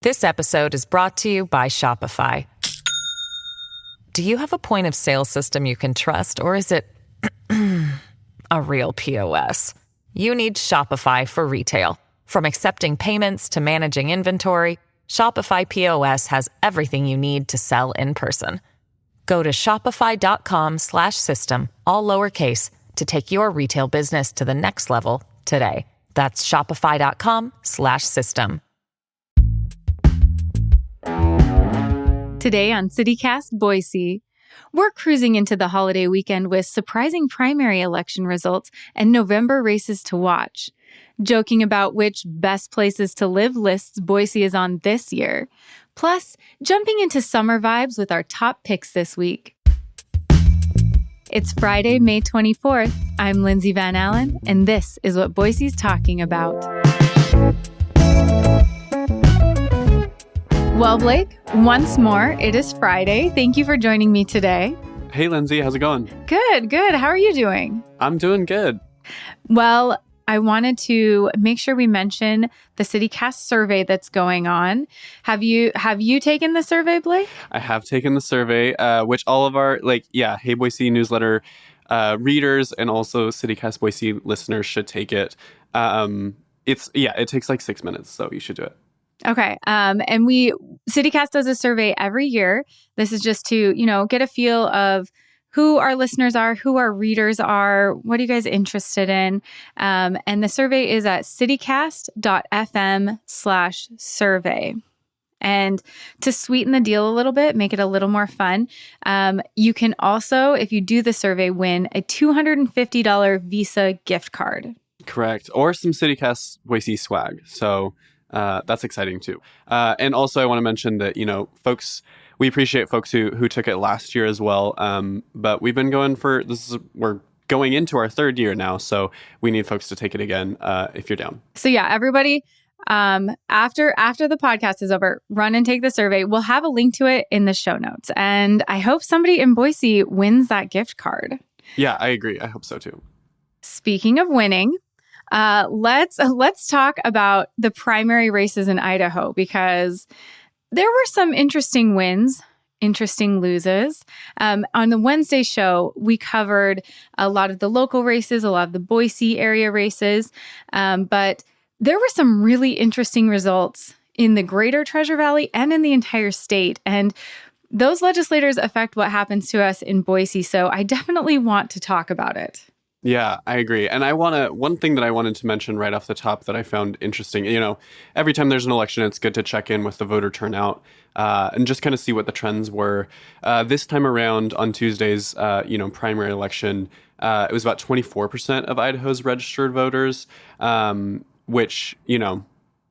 This episode is brought to you by Shopify. Do you have a point of sale system you can trust, or is it a real POS? You need Shopify for retail. From accepting payments to managing inventory, Shopify POS has everything you need to sell in person. Go to shopify.com/system, all lowercase, to take your retail business to the next level today. That's shopify.com/system. Today on CityCast Boise, we're cruising into the holiday weekend with surprising primary election results and November races to watch. Joking about which best places to live lists Boise is on this year. Plus, jumping into summer vibes with our top picks this week. It's Friday, May 24th. I'm Lindsay Van Allen, and this is what Boise's talking about. Well, Blake, once more, it is Friday. Thank you for joining me today. Hey, Lindsay, how's it going? Good. How are you doing? I'm doing good. Well, I wanted to make sure we mention the CityCast survey that's going on. Have you taken the survey, Blake? I have taken the survey, which all of our, Hey Boise newsletter readers and also CityCast Boise listeners should take it. It takes like 6 minutes, so you should do it. Okay. And CityCast does a survey every year. This is just to, get a feel of who our listeners are, who our readers are, what are you guys interested in? And the survey is at citycast.fm/survey. And to sweeten the deal a little bit, make it a little more fun, you can also, if you do the survey, win a $250 Visa gift card. Correct. Or some CityCast Boise swag. So that's exciting too. And also I want to mention that, we appreciate folks who took it last year as well. But we've been going we're going into our third year now. So we need folks to take it again if you're down. So yeah, everybody, after the podcast is over, run and take the survey. We'll have a link to it in the show notes. And I hope somebody in Boise wins that gift card. Yeah, I agree. I hope so too. Speaking of winning, let's talk about the primary races in Idaho, because there were some interesting wins, interesting loses. On the Wednesday show, we covered a lot of the local races, a lot of the Boise area races, but there were some really interesting results in the greater Treasure Valley and in the entire state. And those legislators affect what happens to us in Boise, so I definitely want to talk about it. Yeah, I agree. And one thing that I wanted to mention right off the top that I found interesting, every time there's an election, it's good to check in with the voter turnout and just kind of see what the trends were. This time around on Tuesday's, primary election, it was about 24% of Idaho's registered voters, which,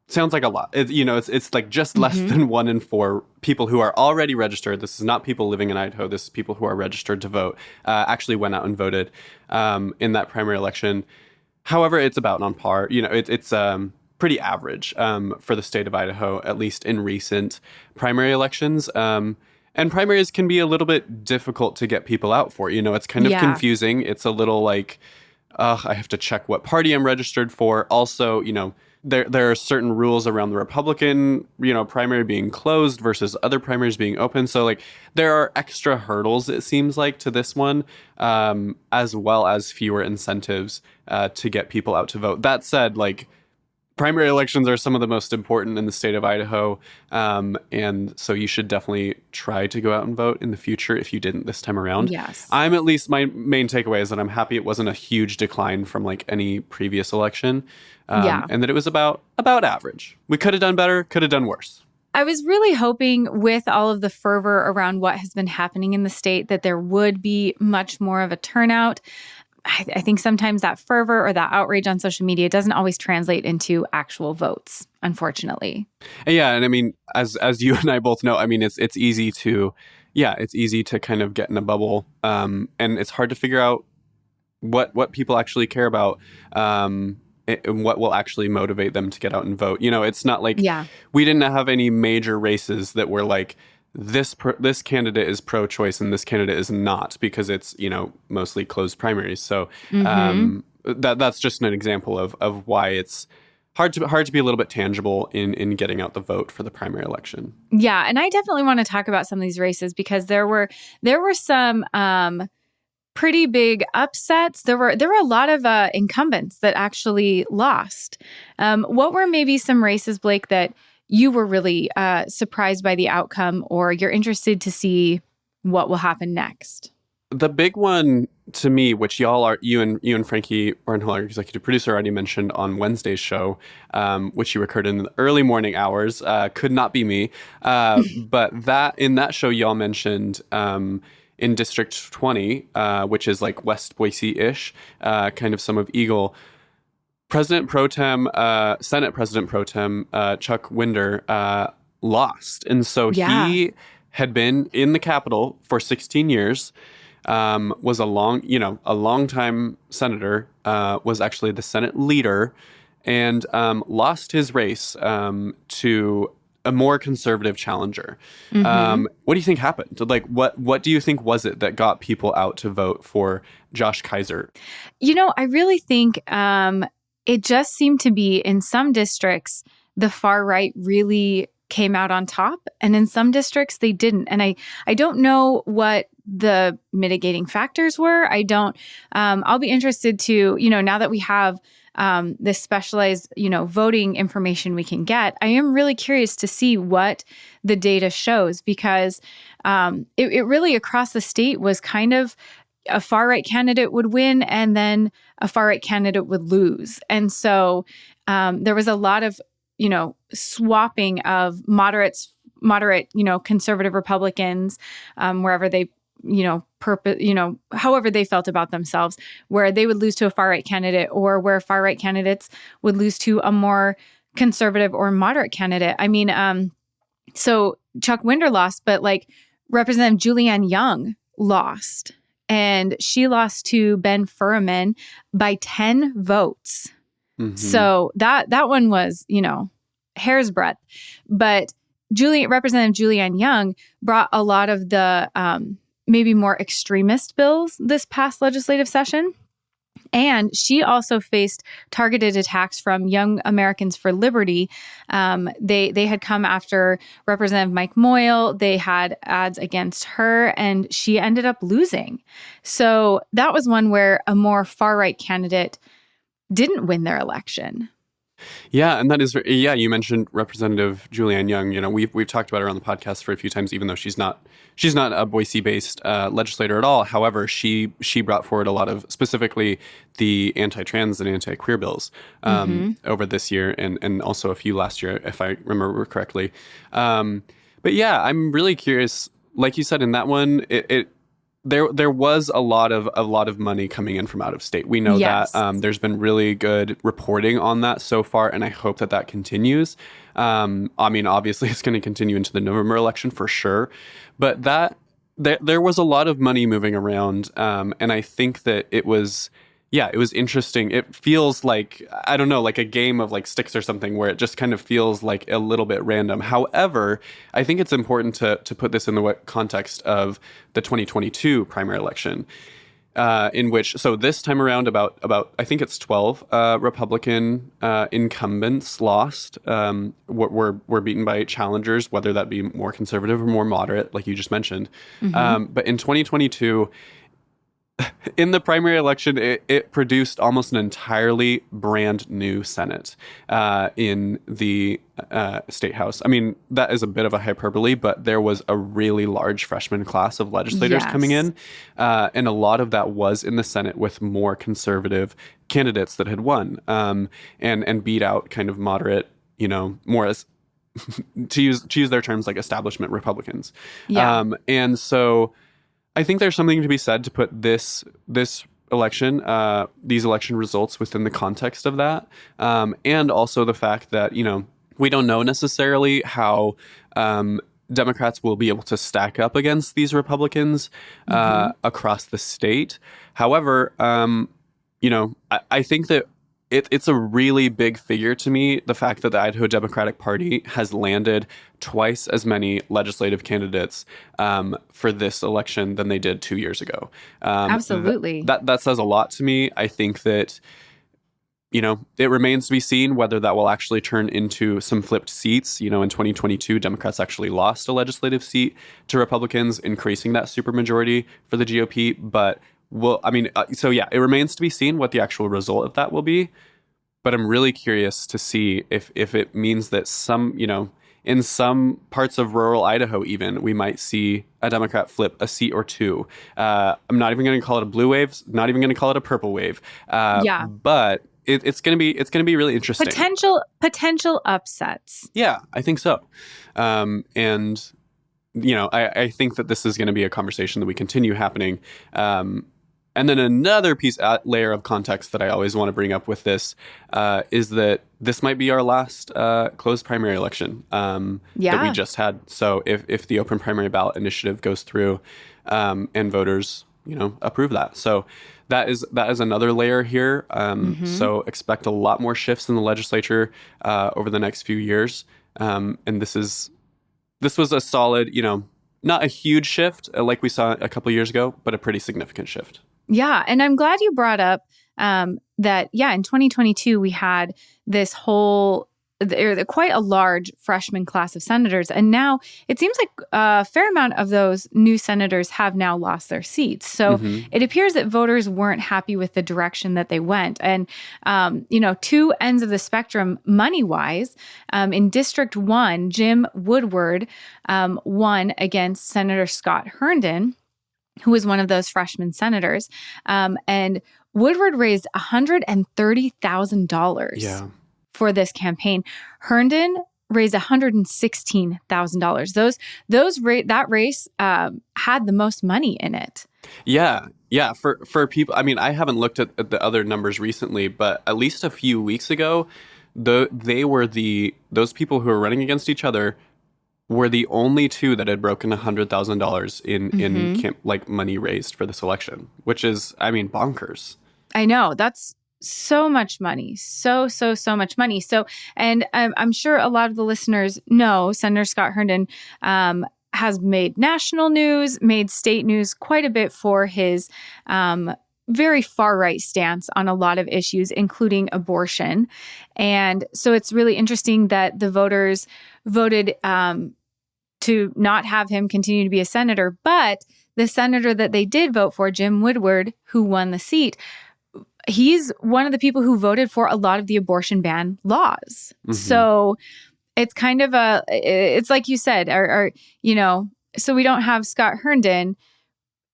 sounds like a lot. It's like just less than 1 in 4 people who are already registered. This is not people living in Idaho. This is people who are registered to vote, actually went out and voted in that primary election. However, it's about on par. It's pretty average for the state of Idaho, at least in recent primary elections. And primaries can be a little bit difficult to get people out for. It's kind of confusing. It's a little like, I have to check what party I'm registered for. Also, there are certain rules around the Republican, primary being closed versus other primaries being open. So there are extra hurdles, it seems like, to this one, as well as fewer incentives to get people out to vote. That said, primary elections are some of the most important in the state of Idaho. And so you should definitely try to go out and vote in the future if you didn't this time around. Yes. My main takeaway is that I'm happy it wasn't a huge decline from any previous election. And that it was about average. We could have done better, could have done worse. I was really hoping with all of the fervor around what has been happening in the state that there would be much more of a turnout. I think sometimes that fervor or that outrage on social media doesn't always translate into actual votes, unfortunately. Yeah, and I mean, as you and I both know, I mean, it's easy to kind of get in a bubble, and it's hard to figure out what people actually care about, and what will actually motivate them to get out and vote. It's not like we didn't have any major races that were like, this candidate is pro-choice and this candidate is not, because it's, mostly closed primaries. So that's just an example of why it's hard to be a little bit tangible in getting out the vote for the primary election. Yeah, and I definitely want to talk about some of these races because there were some pretty big upsets. There were a lot of incumbents that actually lost. What were maybe some races, Blake, that you were really surprised by the outcome, or you're interested to see what will happen next? The big one to me, which you and Frankie Barnhill, our executive producer, already mentioned on Wednesday's show, which you recorded in the early morning hours, could not be me. But in that show, y'all mentioned in District 20, which is like West Boise-ish, kind of some of Eagle, Senate President Pro Tem Chuck Winder lost. And so he had been in the Capitol for 16 years, was a long-time senator, was actually the Senate leader, and lost his race to a more conservative challenger. What do you think happened? Like, what do you think was it that got people out to vote for Josh Kaiser? I really think it just seemed to be in some districts, the far right really came out on top, and in some districts they didn't. And I don't know what the mitigating factors were. I'll be interested to, now that we have this specialized, voting information we can get, I am really curious to see what the data shows, because it really across the state was kind of a far right candidate would win and then a far right candidate would lose. And so there was a lot of, swapping of moderate, conservative Republicans, wherever they, however they felt about themselves, where they would lose to a far right candidate, or where far right candidates would lose to a more conservative or moderate candidate. I mean, so Chuck Winder lost, but like Representative Julianne Young lost, and she lost to Ben Furman by 10 votes. So that one was, hair's breadth. But Representative Julianne Young brought a lot of the maybe more extremist bills this past legislative session. And she also faced targeted attacks from Young Americans for Liberty. They had come after Representative Mike Moyle. They had ads against her, and she ended up losing. So that was one where a more far-right candidate didn't win their election. Yeah, and that is, you mentioned Representative Julianne Young. We've talked about her on the podcast for a few times, even though she's not a Boise-based legislator at all. However, she brought forward a lot of, specifically the anti-trans and anti-queer bills over this year, and also a few last year, if I remember correctly. But yeah, I'm really curious. Like you said, in that one, There was a lot of money coming in from out of state. We know that there's been really good reporting on that so far, and I hope that continues. I mean, obviously, it's going to continue into the November election for sure, but there was a lot of money moving around, and I think that it was interesting. It feels like, I don't know, like a game of like sticks or something, where it just kind of feels like a little bit random. However, I think it's important to put this in the context of the 2022 primary election, in which, so this time around, about I think it's 12 Republican incumbents lost, were beaten by challengers, whether that be more conservative or more moderate, like you just mentioned. But in 2022, in the primary election, it produced almost an entirely brand new Senate in the State House. I mean, that is a bit of a hyperbole, but there was a really large freshman class of legislators coming in. And a lot of that was in the Senate with more conservative candidates that had won and beat out kind of moderate, more as to use their terms, like establishment Republicans. And so I think there's something to be said to put this election, these election results within the context of that. And also the fact that, we don't know necessarily how Democrats will be able to stack up against these Republicans across the state. However, I think that it's a really big figure to me, the fact that the Idaho Democratic Party has landed twice as many legislative candidates for this election than they did 2 years ago. Absolutely. That says a lot to me. I think that it remains to be seen whether that will actually turn into some flipped seats. In 2022, Democrats actually lost a legislative seat to Republicans, increasing that supermajority for the GOP. But it remains to be seen what the actual result of that will be. But I'm really curious to see if it means that in some parts of rural Idaho, even, we might see a Democrat flip a seat or two. I'm not even going to call it a blue wave, not even going to call it a purple wave. But it's going to be really interesting. Potential upsets. Yeah, I think so. I think that this is going to be a conversation that we continue happening. And then another layer of context that I always want to bring up with this is that this might be our last closed primary election that we just had. So if the open primary ballot initiative goes through and voters, approve that. So that is another layer here. So expect a lot more shifts in the legislature over the next few years. And this was a solid, not a huge shift like we saw a couple years ago, but a pretty significant shift. Yeah. And I'm glad you brought up that, in 2022, we had this quite a large freshman class of senators. And now it seems like a fair amount of those new senators have now lost their seats. So it appears that voters weren't happy with the direction that they went. And, two ends of the spectrum money-wise, in District 1, Jim Woodward won against Senator Scott Herndon, who was one of those freshman senators. And Woodward raised $130,000 for this campaign. Herndon raised $116,000. That race had the most money in it. Yeah. For people, I haven't looked at the other numbers recently, but at least a few weeks ago, those people who were running against each other were the only two that had broken $100,000 in money raised for this election, which is, bonkers. I know. That's so much money. So much money. So, and I'm sure a lot of the listeners know Senator Scott Herndon has made national news, made state news quite a bit for his very far-right stance on a lot of issues, including abortion. And so it's really interesting that the voters voted to not have him continue to be a senator. But the senator that they did vote for, Jim Woodward, who won the seat, he's one of the people who voted for a lot of the abortion ban laws. So it's kind of it's like you said, so we don't have Scott Herndon.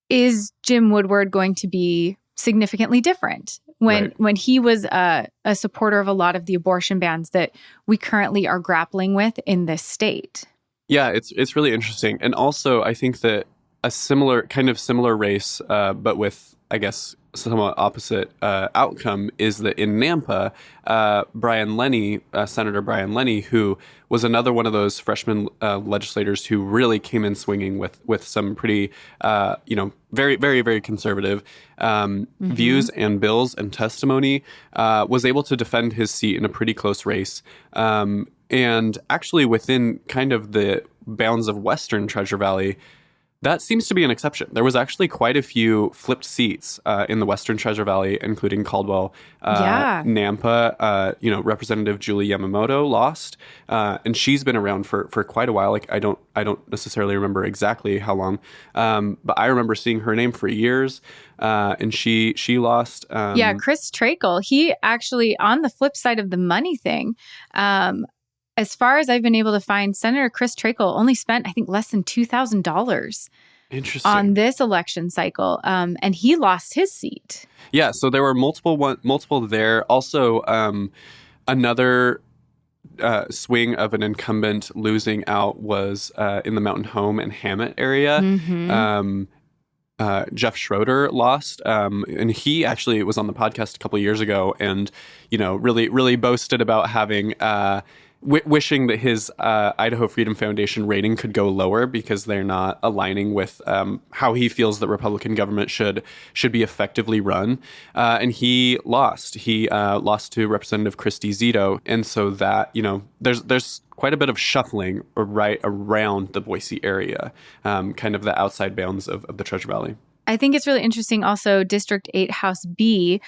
Is Jim Woodward going to be significantly different when he was a supporter of a lot of the abortion bans that we currently are grappling with in this state? Yeah, it's really interesting. And also, I think that a similar race, but with, I guess, somewhat opposite outcome is that in Nampa, Senator Brian Lenny, who was another one of those freshman legislators who really came in swinging with some pretty, very, very, very conservative views and bills and testimony, was able to defend his seat in a pretty close race. And actually within kind of the bounds of Western Treasure Valley, that seems to be an exception. There was actually quite a few flipped seats in the Western Treasure Valley, including Caldwell, Nampa. Representative Julie Yamamoto lost, and she's been around for quite a while. Like I don't necessarily remember exactly how long, but I remember seeing her name for years, and she lost. Chris Trakel. He actually, on the flip side of the money thing, as far as I've been able to find, Senator Chris Trakel only spent, I think, less than $2,000 on this election cycle, and he lost his seat. Yeah, so there were multiple there. Also, another swing of an incumbent losing out was in the Mountain Home and Hammett area. Jeff Schroeder lost, and he actually was on the podcast a couple of years ago, and really boasted about having. Wishing that his Idaho Freedom Foundation rating could go lower because they're not aligning with how he feels that Republican government should be effectively run. And he lost. He lost to Representative Christy Zito. And so that, there's quite a bit of shuffling right around the Boise area, kind of the outside bounds of the Treasure Valley. I think it's really interesting also, District 8, House B,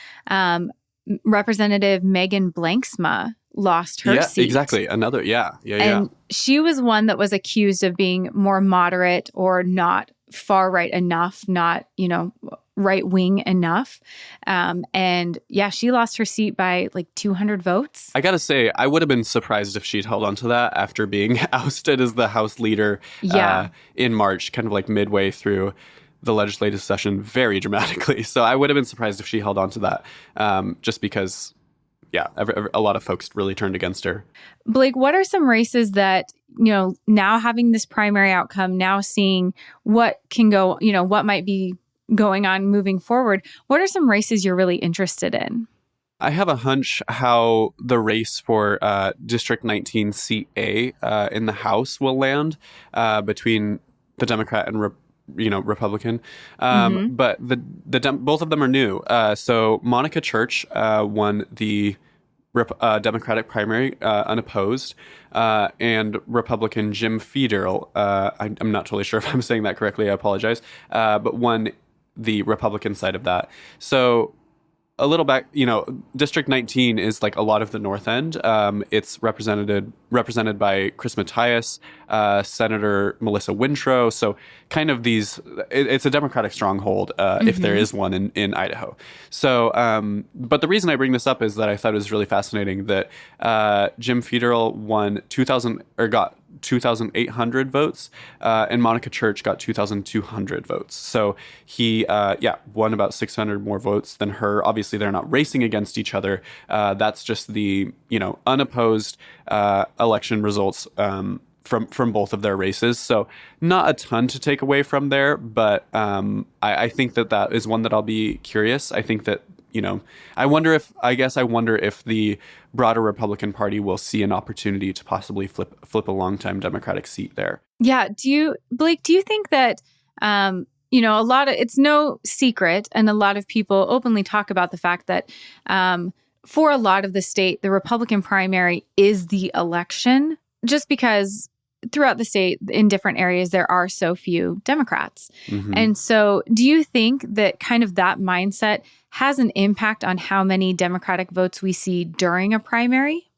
Representative Megan Blanksma lost her seat. Exactly. Another, And she was one that was accused of being more moderate or not far right enough, not, right wing enough. She lost her seat by like 200 votes. I gotta say, I would have been surprised if she'd held on to that after being ousted as the House leader in March, kind of like midway through the legislative session, very dramatically. So I would have been surprised if she held on to that, just because, a lot of folks really turned against her. Blake, what are some races that, now having this primary outcome, now seeing what can go, what might be going on moving forward, what are some races you're really interested in? I have a hunch how the race for District 19 Seat A in the House will land between the Democrat and Republican. But both of them are new. So Monica Church won the Democratic primary unopposed, and Republican Jim Federle, I'm not totally sure if I'm saying that correctly, I apologize, but won the Republican side of that. So a little back, District 19 is like a lot of the North End. It's represented by Chris Mathias, Senator Melissa Wintrow. So kind of it's a Democratic stronghold, if there is one in Idaho. So, but the reason I bring this up is that I thought it was really fascinating that Jim Federle won 2,800 votes, and Monica Church got 2,200 votes. So he, won about 600 more votes than her. Obviously, they're not racing against each other. That's just the, unopposed election results from both of their races. So not a ton to take away from there, but I think that is one that I'll be curious. I think that, I wonder if the broader Republican Party will see an opportunity to possibly flip a longtime Democratic seat there. Yeah. Blake, do you think that, it's no secret, and a lot of people openly talk about the fact that for a lot of the state, the Republican primary is the election, just because throughout the state, in different areas, there are so few Democrats. And so do you think that kind of that mindset has an impact on how many Democratic votes we see during a primary?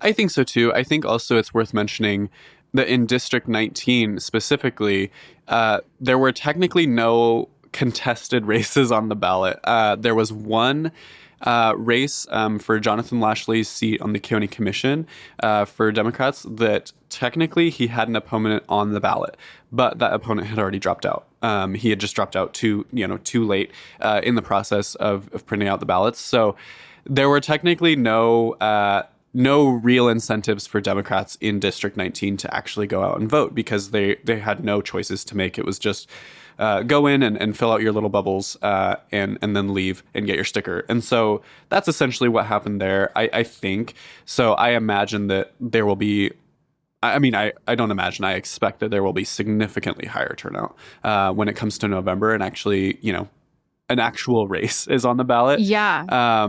I think so, too. I think also it's worth mentioning that in District 19 specifically, there were technically no contested races on the ballot. There was one race for Jonathan Lashley's seat on the county commission for Democrats that technically he had an opponent on the ballot, but that opponent had already dropped out. He had just dropped out too late in the process of printing out the ballots. So there were technically no real incentives for Democrats in District 19 to actually go out and vote, because they had no choices to make. It was just go in and fill out your little bubbles and then leave and get your sticker. And so that's essentially what happened there, I think. So I imagine that there will be, I don't imagine, I expect that there will be significantly higher turnout when it comes to November, and actually, an actual race is on the ballot. Yeah.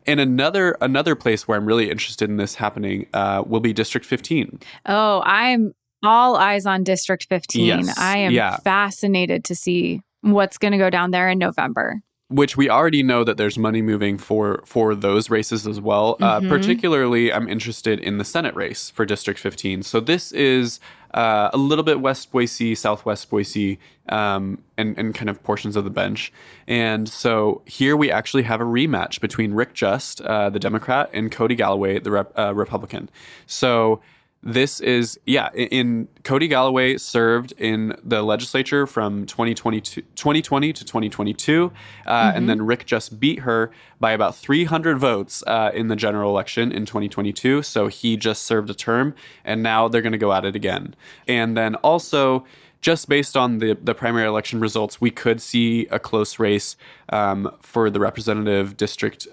And another place where I'm really interested in this happening will be District 15. Oh, I'm all eyes on District 15. Yes. I am fascinated to see what's going to go down there in November. Which we already know that there's money moving for those races as well. Particularly, I'm interested in the Senate race for District 15. So this is a little bit West Boise, Southwest Boise, and kind of portions of the bench. And so here we actually have a rematch between Rick Just, the Democrat, and Cody Galloway, the Republican. So this is, in Cody Galloway served in the legislature from 2020 to 2022. And then Rick Just beat her by about 300 votes in the general election in 2022. So he just served a term, and now they're going to go at it again. And then also, just based on the primary election results, we could see a close race for the Representative District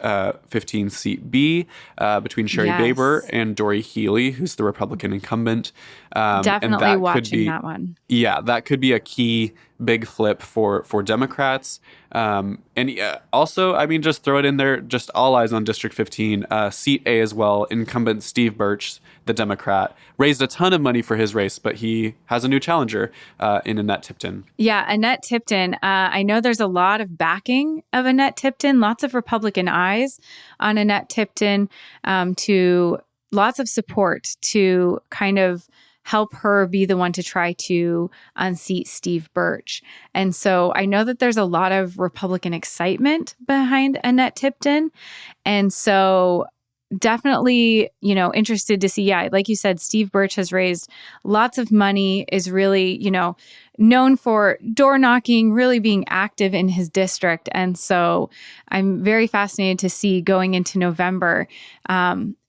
15 Seat B between Sherry Baber and Dory Healy, who's the Republican incumbent. Definitely and that watching could be, that one. Yeah, that could be a key big flip for Democrats. Also, I mean, just throw it in there, just all eyes on District 15, Seat A as well. Incumbent Steve Birch, the Democrat, raised a ton of money for his race, but he has a new challenger in Annette Tipton. Yeah, Annette Tipton. I know there's a lot of backing of Annette Tipton, lots of Republican eyes on Annette Tipton, to lots of support to kind of help her be the one to try to unseat Steve Birch. And so I know that there's a lot of Republican excitement behind Annette Tipton. And so definitely, interested to see. Yeah, like you said, Steve Birch has raised lots of money, is really, known for door knocking, really being active in his district. And so I'm very fascinated to see going into November,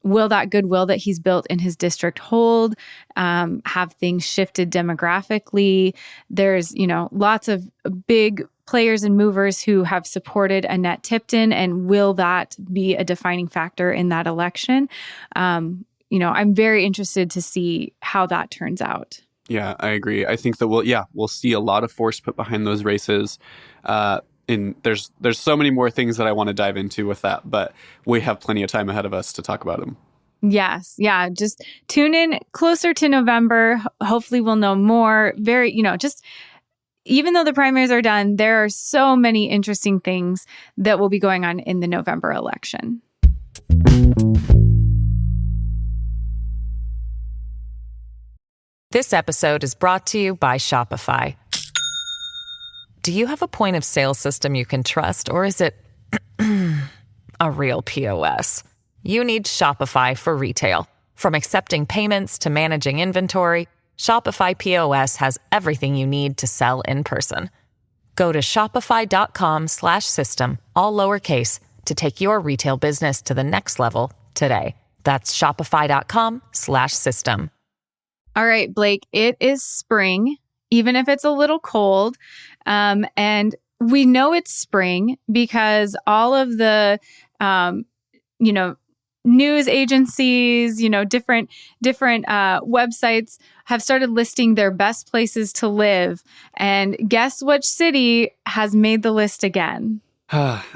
will that goodwill that he's built in his district hold? Have things shifted demographically? There's, lots of big players and movers who have supported Annette Tipton, and will that be a defining factor in that election? I'm very interested to see how that turns out. Yeah, I agree. I think that we'll see a lot of force put behind those races. There's so many more things that I want to dive into with that, but we have plenty of time ahead of us to talk about them. Yes. Yeah. Just tune in closer to November. Hopefully we'll know more. Even though the primaries are done, there are so many interesting things that will be going on in the November election. This episode is brought to you by Shopify. Do you have a point of sale system you can trust, or is it a real POS? You need Shopify for retail. From accepting payments to managing inventory, Shopify POS has everything you need to sell in person. Go to shopify.com/system, all lowercase, to take your retail business to the next level today. That's shopify.com/system. All right, Blake, it is spring, even if it's a little cold. And we know it's spring because all of the, news agencies, different websites have started listing their best places to live. And guess which city has made the list again?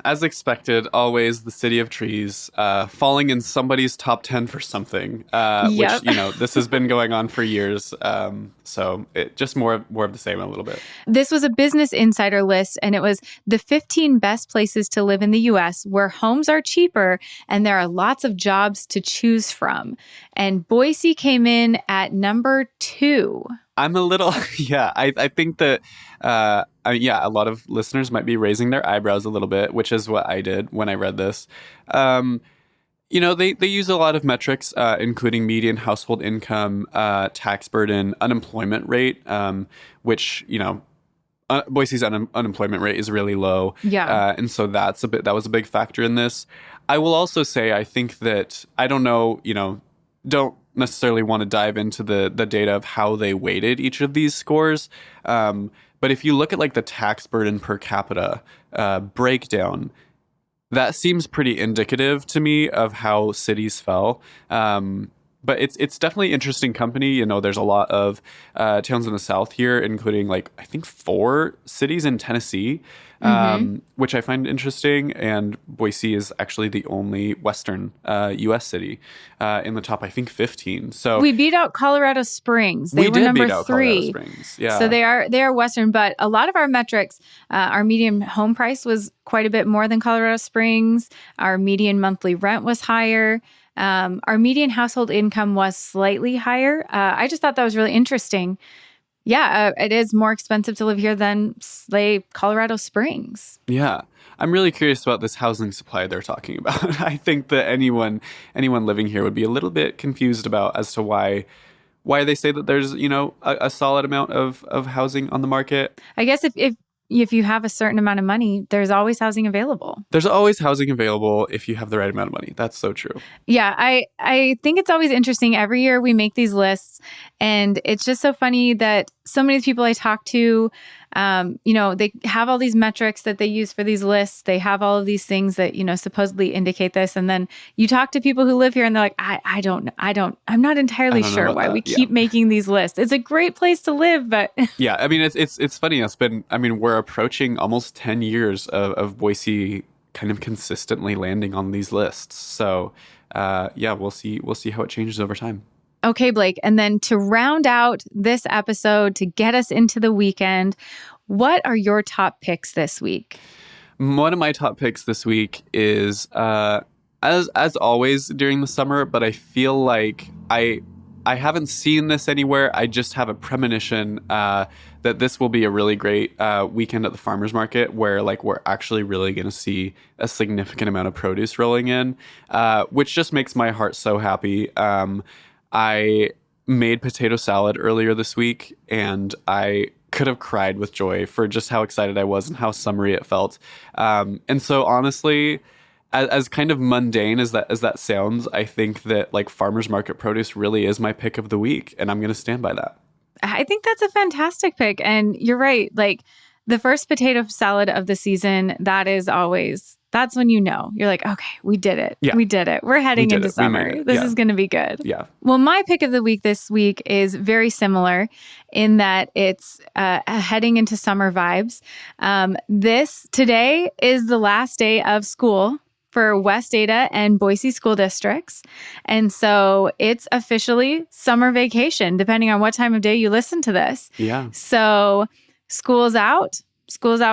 As expected, always the city of trees, falling in somebody's top 10 for something, Yep. which, this has been going on for years. So it just more of the same a little bit. This was a Business Insider list, and it was the 15 best places to live in the U.S. where homes are cheaper and there are lots of jobs to choose from. And Boise came in at number 2. I'm a little, I think that, a lot of listeners might be raising their eyebrows a little bit, which is what I did when I read this. They use a lot of metrics, including median household income, tax burden, unemployment rate, which, Boise's unemployment rate is really low. Yeah. And so that was a big factor in this. I will also say, I think that, I don't know, don't necessarily want to dive into the data of how they weighted each of these scores. But if you look at like the tax burden per capita breakdown, that seems pretty indicative to me of how cities fell. But it's definitely interesting company. There's a lot of towns in the South here, including I think 4 cities in Tennessee, which I find interesting. And Boise is actually the only Western U.S. city in the top, I think, 15. So we beat out Colorado Springs. They were number 3. Springs. Yeah. So they are Western, but a lot of our metrics, our median home price was quite a bit more than Colorado Springs. Our median monthly rent was higher. Our median household income was slightly higher. I just thought that was really interesting. Yeah, it is more expensive to live here than, say, Colorado Springs. Yeah. I'm really curious about this housing supply they're talking about. I think that anyone living here would be a little bit confused about as to why they say that there's, a solid amount of housing on the market. I guess if you have a certain amount of money, there's always housing available. There's always housing available if you have the right amount of money. That's so true. Yeah, I think it's always interesting. Every year we make these lists, and it's just so funny that so many people I talk to They have all these metrics that they use for these lists. They have all of these things that, supposedly indicate this. And then you talk to people who live here and they're like, I'm not entirely sure why we keep making these lists. It's a great place to live, but yeah, I mean, it's funny. We're approaching almost 10 years of Boise kind of consistently landing on these lists. So we'll see how it changes over time. Okay, Blake. And then to round out this episode, to get us into the weekend, what are your top picks this week? One of my top picks this week is, as always during the summer, but I feel like I haven't seen this anywhere. I just have a premonition that this will be a really great weekend at the farmers market where we're actually really going to see a significant amount of produce rolling in, which just makes my heart so happy. I made potato salad earlier this week, and I could have cried with joy for just how excited I was and how summery it felt. And so honestly, as kind of mundane as that sounds, I think that farmers market produce really is my pick of the week, and I'm going to stand by that. I think that's a fantastic pick. And you're right. The first potato salad of the season, that's when you're like, okay, we did it. Yeah. We did it. We're heading into summer. This is going to be good. Yeah. Well, my pick of the week this week is very similar in that it's heading into summer vibes. Today is the last day of school for West Ada and Boise school districts. And so it's officially summer vacation, depending on what time of day you listen to this. Yeah. So school's out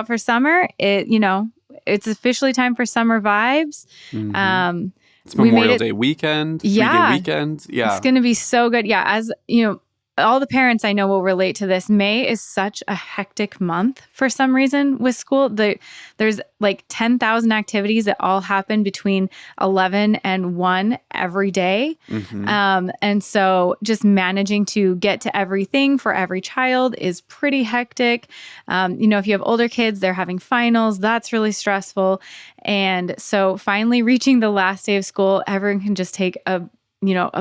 for summer. It's officially time for summer vibes. Mm-hmm. It's Memorial Day weekend, 3-day weekend. Yeah. It's going to be so good. Yeah. As all the parents I know will relate to this. May is such a hectic month for some reason with school. There's 10,000 activities that all happen between 11 and 1 every day. Mm-hmm. And so just managing to get to everything for every child is pretty hectic. If you have older kids, they're having finals. That's really stressful. And so finally reaching the last day of school, everyone can just take a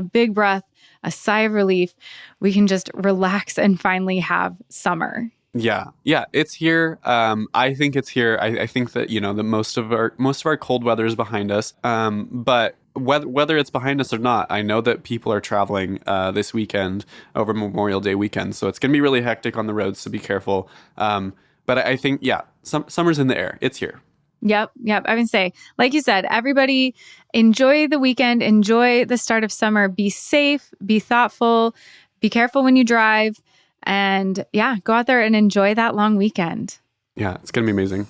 big breath, a sigh of relief. We can just relax and finally have summer. Yeah, it's here. I think it's here. I think that the most of our cold weather is behind us. But whether it's behind us or not, I know that people are traveling this weekend over Memorial Day weekend, so it's going to be really hectic on the roads. So be careful. But I think summer's in the air. It's here. Yep. I would say, like you said, everybody enjoy the weekend, enjoy the start of summer, be safe, be thoughtful, be careful when you drive, and go out there and enjoy that long weekend. Yeah, it's going to be amazing.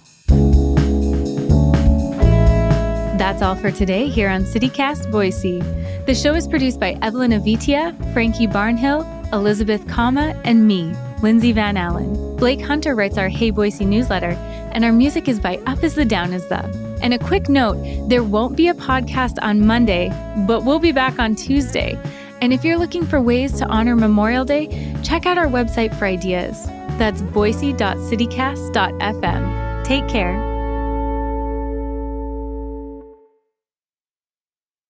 That's all for today here on CityCast Boise. The show is produced by Evelyn Avitia, Frankie Barnhill, Elizabeth Kama, and me, Lindsay Van Allen. Blake Hunter writes our Hey Boise newsletter, and our music is by Up Is the Down Is The. And a quick note, there won't be a podcast on Monday, but we'll be back on Tuesday. And if you're looking for ways to honor Memorial Day, check out our website for ideas. That's boise.citycast.fm. Take care.